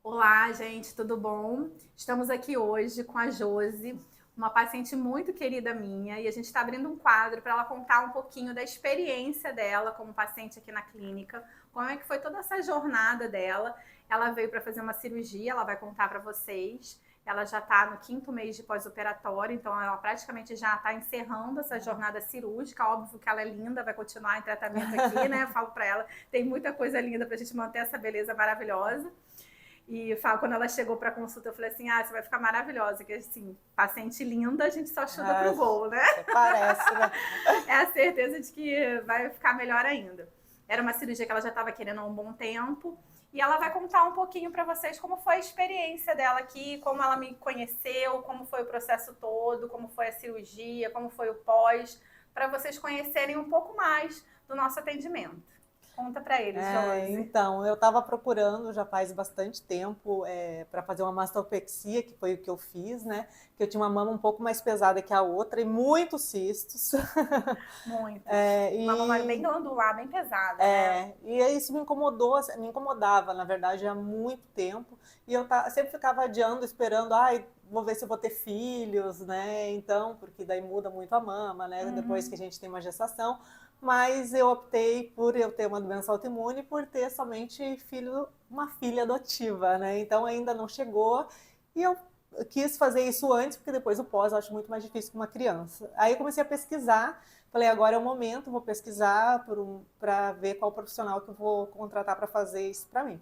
Olá, gente, tudo bom? Estamos aqui hoje com a Josi, uma paciente muito querida minha, e a gente está abrindo um quadro para ela contar um pouquinho da experiência dela como paciente aqui na clínica, como é que foi toda essa jornada dela. Ela veio para fazer uma cirurgia, ela vai contar para vocês. Ela já está no 5º mês de pós-operatório, então ela praticamente já está encerrando essa jornada cirúrgica. Óbvio que ela é linda, vai continuar em tratamento aqui, né? Eu falo para ela, tem muita coisa linda para a gente manter essa beleza maravilhosa. E quando ela chegou para consulta, eu falei assim: você vai ficar maravilhosa, que assim, paciente linda, a gente só chuta pro gol, né? Parece, né? É a certeza de que vai ficar melhor ainda. Era uma cirurgia que ela já estava querendo há um bom tempo. E ela vai contar um pouquinho para vocês como foi a experiência dela aqui, como ela me conheceu, como foi o processo todo, como foi a cirurgia, como foi o pós, para vocês conhecerem um pouco mais do nosso atendimento. Conta para eles, Josi. Então, eu estava procurando já faz bastante tempo para fazer uma mastopexia, que foi o que eu fiz, né? Que eu tinha uma mama um pouco mais pesada que a outra e muitos cistos. Muitos. E... Uma mama bem glandular, bem pesada, né? E isso me incomodou, me incomodava, na verdade, há muito tempo. E eu sempre ficava adiando, esperando, vou ver se eu vou ter filhos, né? Então, porque daí muda muito a mama, né? Depois que a gente tem uma gestação. Mas eu optei por eu ter uma doença autoimune por ter somente uma filha adotiva, né? Então ainda não chegou e eu quis fazer isso antes, porque depois o pós eu acho muito mais difícil que uma criança. Aí eu comecei a pesquisar, falei, agora é o momento, vou pesquisar para ver qual profissional que eu vou contratar para fazer isso para mim.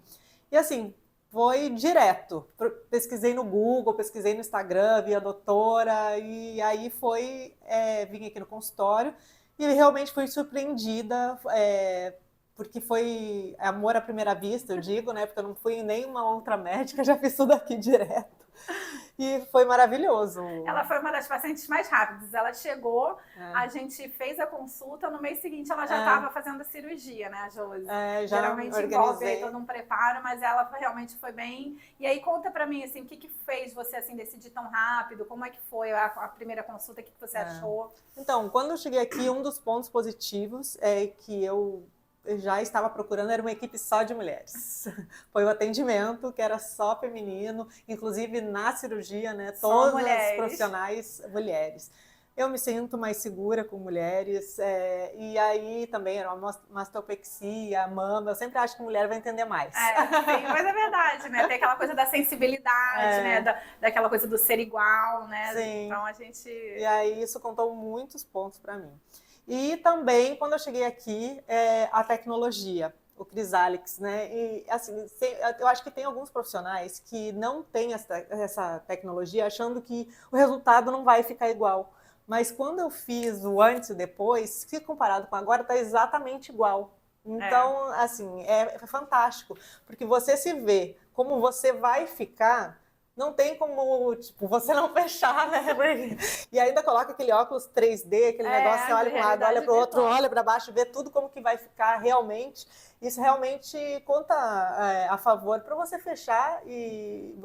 E assim, foi direto. Pesquisei no Google, pesquisei no Instagram, vi a doutora, e aí vim aqui no consultório, e realmente fui surpreendida, porque foi amor à primeira vista, eu digo, né? Porque eu não fui em nenhuma outra médica, já fiz tudo aqui direto. E foi maravilhoso. Ela foi uma das pacientes mais rápidas. Ela chegou, a gente fez a consulta, no mês seguinte ela já estava fazendo a cirurgia, né, Josi? Geralmente envolve aí todo um preparo, mas ela realmente foi bem. E aí conta pra mim, assim, o que fez você assim decidir tão rápido? Como é que foi a primeira consulta? O que você achou? Então, quando eu cheguei aqui, um dos pontos positivos é que eu já estava procurando era uma equipe só de mulheres. Foi o atendimento, que era só feminino, inclusive na cirurgia, né? Todas as profissionais mulheres. Eu me sinto mais segura com mulheres, e aí também era uma mastopexia, mama, eu sempre acho que mulher vai entender mais. Sim, mas é verdade, né? Tem aquela coisa da sensibilidade, né? Daquela coisa do ser igual, né? Sim. Então a gente... E aí isso contou muitos pontos para mim. E também, quando eu cheguei aqui, a tecnologia, o Crisalix, né? E, assim, eu acho que tem alguns profissionais que não têm essa tecnologia achando que o resultado não vai ficar igual. Mas quando eu fiz o antes e o depois, se comparado com agora, está exatamente igual. Então, assim, é fantástico, porque você se vê como você vai ficar. Não tem como, tipo, você não fechar, né? E ainda coloca aquele óculos 3D, aquele negócio, você olha para um lado, olha para o outro, olha para baixo, vê tudo como que vai ficar realmente. Isso realmente conta a favor para você fechar e...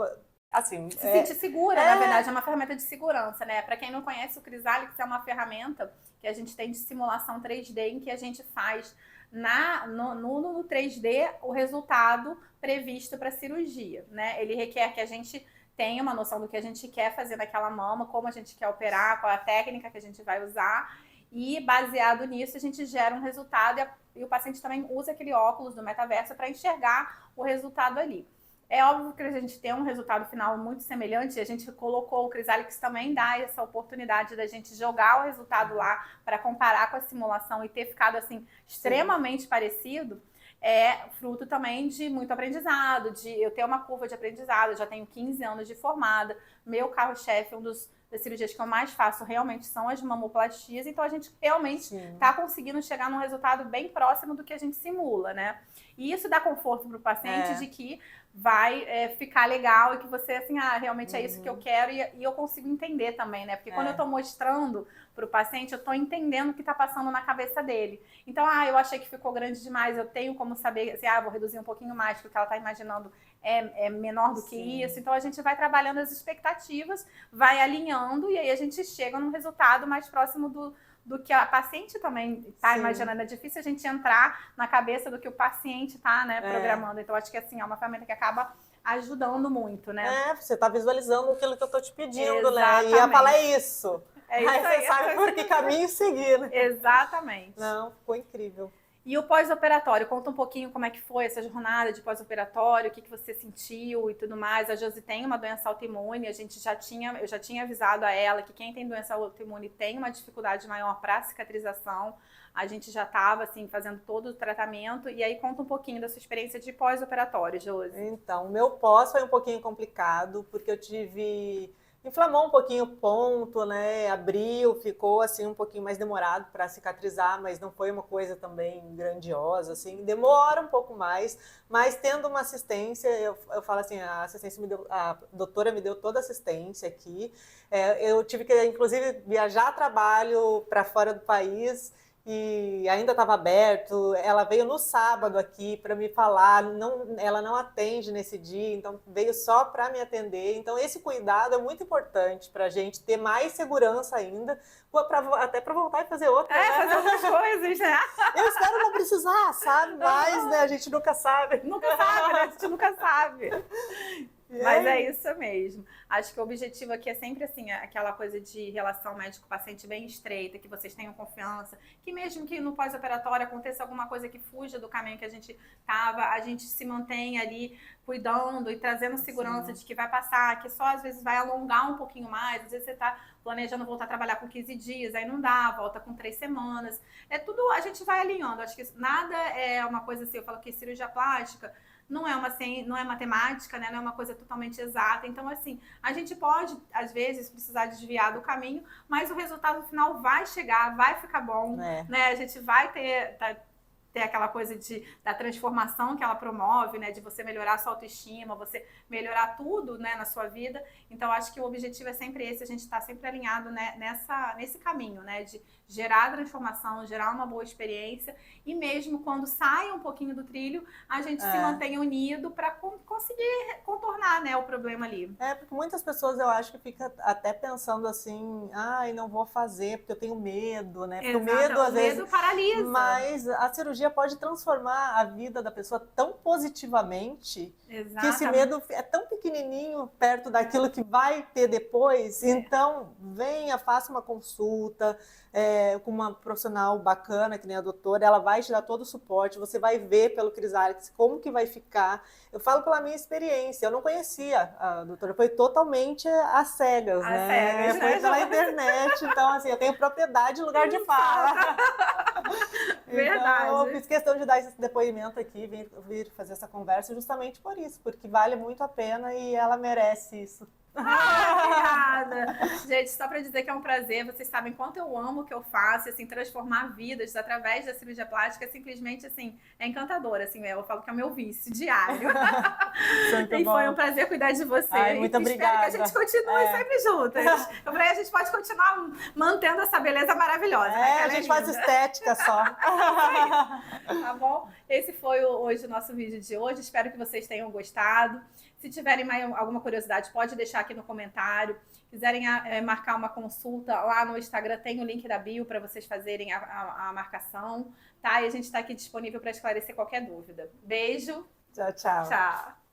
Assim, se sentir segura, na verdade, é uma ferramenta de segurança, né? Para quem não conhece, o Crisalix é uma ferramenta que a gente tem de simulação 3D, em que a gente faz no 3D o resultado previsto para a cirurgia, né? Ele requer que a gente tenha uma noção do que a gente quer fazer naquela mama, como a gente quer operar, qual é a técnica que a gente vai usar, e baseado nisso a gente gera um resultado e o paciente também usa aquele óculos do metaverso para enxergar o resultado ali. É óbvio que a gente tem um resultado final muito semelhante, a gente colocou o Crisalix também dá essa oportunidade da gente jogar o resultado lá para comparar com a simulação e ter ficado assim extremamente parecido. É fruto também de muito aprendizado, de eu ter uma curva de aprendizado, eu já tenho 15 anos de formada, meu carro-chefe, das cirurgias que eu mais faço realmente são as mamoplastias, então a gente realmente está conseguindo chegar num resultado bem próximo do que a gente simula, né? E isso dá conforto para o paciente de que vai ficar legal e que você, assim, realmente é isso que eu quero e eu consigo entender também, né? Porque quando eu tô mostrando pro paciente, eu tô entendendo o que tá passando na cabeça dele. Então, eu achei que ficou grande demais, eu tenho como saber, assim, vou reduzir um pouquinho mais, porque o que ela tá imaginando é menor do que isso. Então, a gente vai trabalhando as expectativas, vai alinhando e aí a gente chega num resultado mais próximo do que a paciente também está imaginando. É difícil a gente entrar na cabeça do que o paciente está, né, programando. Então, acho que assim, é uma ferramenta que acaba ajudando muito, né? Você tá visualizando aquilo que eu tô te pedindo, né? E Exatamente. ia falar isso. É isso Aí aí. você sabe por que caminho seguir, né? Exatamente. Não, ficou incrível. E o pós-operatório, conta um pouquinho como é que foi essa jornada de pós-operatório, o que você sentiu e tudo mais. A Josi tem uma doença autoimune, eu já tinha avisado a ela que quem tem doença autoimune tem uma dificuldade maior para cicatrização. A gente já estava assim fazendo todo o tratamento. E aí conta um pouquinho da sua experiência de pós-operatório, Josi. Então, o meu pós foi um pouquinho complicado, porque eu tive... Inflamou um pouquinho o ponto, né? Abriu, ficou assim um pouquinho mais demorado para cicatrizar, mas não foi uma coisa também grandiosa, assim. Demora um pouco mais, mas tendo uma assistência, eu falo assim, a doutora me deu toda a assistência aqui. Eu tive que, inclusive, viajar a trabalho para fora do país. E ainda estava aberto. Ela veio no sábado aqui para me falar, ela não atende nesse dia, então veio só para me atender. Então esse cuidado é muito importante para a gente ter mais segurança ainda, até para voltar e fazer outra. Né? Fazer outras coisas, né? Eu espero não precisar, sabe? Mas né, a gente nunca sabe. Nunca sabe, né? A gente nunca sabe. Mas é isso mesmo. Acho que o objetivo aqui é sempre assim, aquela coisa de relação médico-paciente bem estreita, que vocês tenham confiança, que mesmo que no pós-operatório aconteça alguma coisa que fuja do caminho que a gente estava, a gente se mantenha ali cuidando e trazendo segurança de que vai passar, que só às vezes vai alongar um pouquinho mais, às vezes você está planejando voltar a trabalhar com 15 dias, aí não dá, volta com 3 semanas. É tudo, a gente vai alinhando. Acho que nada é uma coisa assim, eu falo que cirurgia plástica não é matemática, né? Não é uma coisa totalmente exata. Então, assim, a gente pode, às vezes, precisar desviar do caminho, mas o resultado final vai chegar, vai ficar bom, né? A gente vai ter aquela coisa da transformação que ela promove, né? De você melhorar a sua autoestima, você melhorar tudo, né, na sua vida. Então, acho que o objetivo é sempre esse, a gente está sempre alinhado, né, nesse caminho, né? De gerar transformação, gerar uma boa experiência e mesmo quando sai um pouquinho do trilho, a gente se mantenha unido para conseguir contornar, né, o problema ali. Porque muitas pessoas eu acho que ficam até pensando assim, ai, não vou fazer porque eu tenho medo, né? Porque o medo às vezes paralisa. Mas a cirurgia pode transformar a vida da pessoa tão positivamente que esse medo é tão pequenininho perto daquilo que vai ter depois. Então, venha, faça uma consulta com uma profissional bacana, que nem a doutora, ela vai te dar todo o suporte, você vai ver pelo Crisálix como que vai ficar. Eu falo pela minha experiência, eu não conhecia a doutora, foi totalmente às cegas, né? Foi pela internet, então assim, eu tenho propriedade no lugar de fala. Verdade. Então, eu fiz questão de dar esse depoimento aqui, vir fazer essa conversa justamente por isso, porque vale muito a pena e ela merece isso. Obrigada! Gente, só para dizer que é um prazer, vocês sabem quanto eu amo o que eu faço, assim, transformar vidas através da cirurgia plástica, simplesmente, assim, é encantador, assim, eu falo que é o meu vício diário. E foi um prazer cuidar de você. Ai, muito obrigada. Espero que a gente continue sempre juntas. Eu falei, a gente pode continuar mantendo essa beleza maravilhosa. A gente faz estética só. Tá bom? Esse foi hoje o nosso vídeo de hoje, espero que vocês tenham gostado. Se tiverem mais alguma curiosidade, pode deixar aqui no comentário. Quiserem marcar uma consulta, lá no Instagram tem o link da bio para vocês fazerem a marcação, tá? E a gente está aqui disponível para esclarecer qualquer dúvida. Beijo. Tchau, tchau. Tchau.